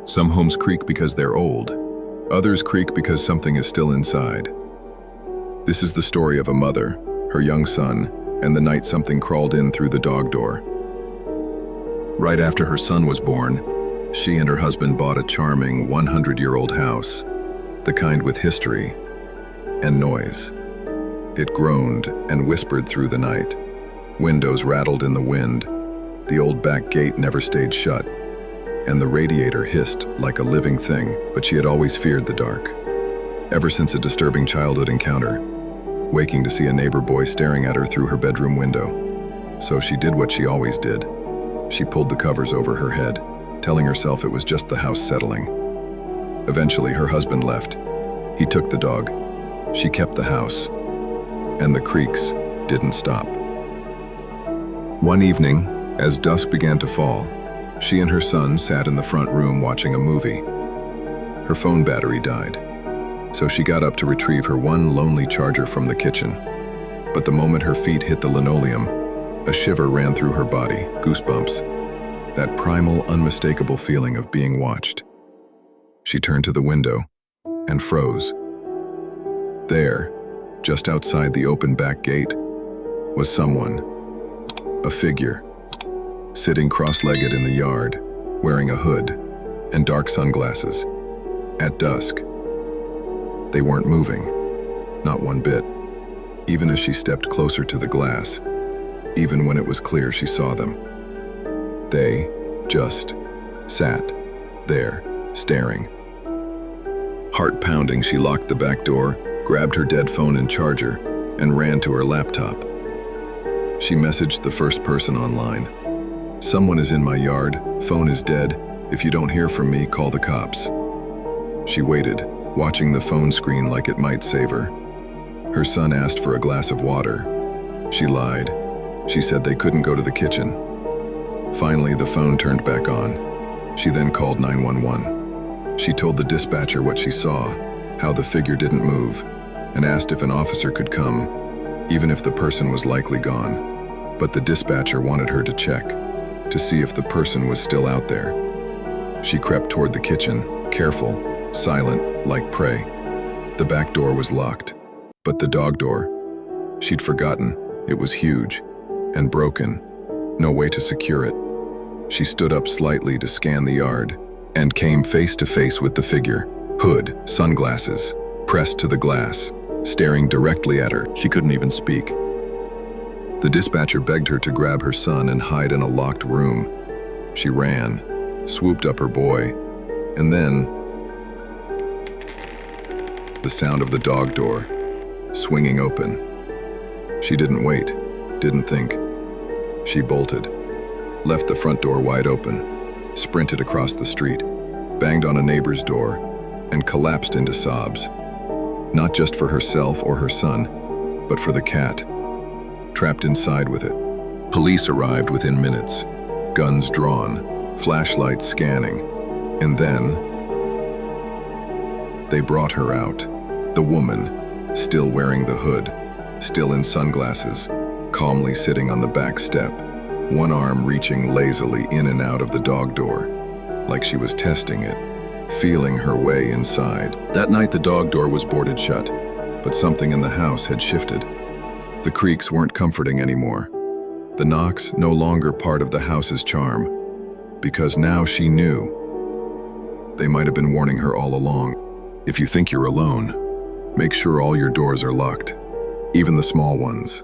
Some homes creak because they're old. Others creak because something is still inside. This is the story of a mother, her young son, and the night something crawled in through the dog door. Right after her son was born, she and her husband bought a charming 100-year-old house, the kind with history and noise. It groaned and whispered through the night. Windows rattled in the wind. The old back gate never stayed shut, and the radiator hissed like a living thing, but she had always feared the dark. Ever since a disturbing childhood encounter, waking to see a neighbor boy staring at her through her bedroom window. So she did what she always did. She pulled the covers over her head, telling herself it was just the house settling. Eventually, her husband left. He took the dog. She kept the house. And the creaks didn't stop. One evening, as dusk began to fall, she and her son sat in the front room watching a movie. Her phone battery died, so she got up to retrieve her one lonely charger from the kitchen. But the moment her feet hit the linoleum, a shiver ran through her body, goosebumps, that primal, unmistakable feeling of being watched. She turned to the window and froze. There, just outside the open back gate, was someone, a figure, sitting cross-legged in the yard, wearing a hood and dark sunglasses. At dusk, they weren't moving, not one bit, even as she stepped closer to the glass, even when it was clear she saw them. They just sat there, staring. Heart pounding, she locked the back door, grabbed her dead phone and charger, and ran to her laptop. She messaged the first person online. "Someone is in my yard, phone is dead. If you don't hear from me, call the cops." She waited, watching the phone screen like it might save her. Her son asked for a glass of water. She lied. She said they couldn't go to the kitchen. Finally, the phone turned back on. She then called 911. She told the dispatcher what she saw, how the figure didn't move, and asked if an officer could come, even if the person was likely gone. But the dispatcher wanted her to check, to see if the person was still out there. She crept toward the kitchen, careful, silent, like prey. The back door was locked, but the dog door, she'd forgotten, it was huge and broken, no way to secure it. She stood up slightly to scan the yard and came face to face with the figure, hood, sunglasses, pressed to the glass, staring directly at her. She couldn't even speak. The dispatcher begged her to grab her son and hide in a locked room. She ran, swooped up her boy, and then the sound of the dog door swinging open. She didn't wait, didn't think. She bolted, left the front door wide open, sprinted across the street, banged on a neighbor's door, and collapsed into sobs. Not just for herself or her son, but for the cat, trapped inside with it. Police arrived within minutes, guns drawn, flashlights scanning, and then they brought her out. The woman, still wearing the hood, still in sunglasses, calmly sitting on the back step, one arm reaching lazily in and out of the dog door, like she was testing it, feeling her way inside. That night the dog door was boarded shut, but something in the house had shifted. The creaks weren't comforting anymore. The knocks no longer part of the house's charm, because now she knew. They might have been warning her all along. If you think you're alone, make sure all your doors are locked, even the small ones.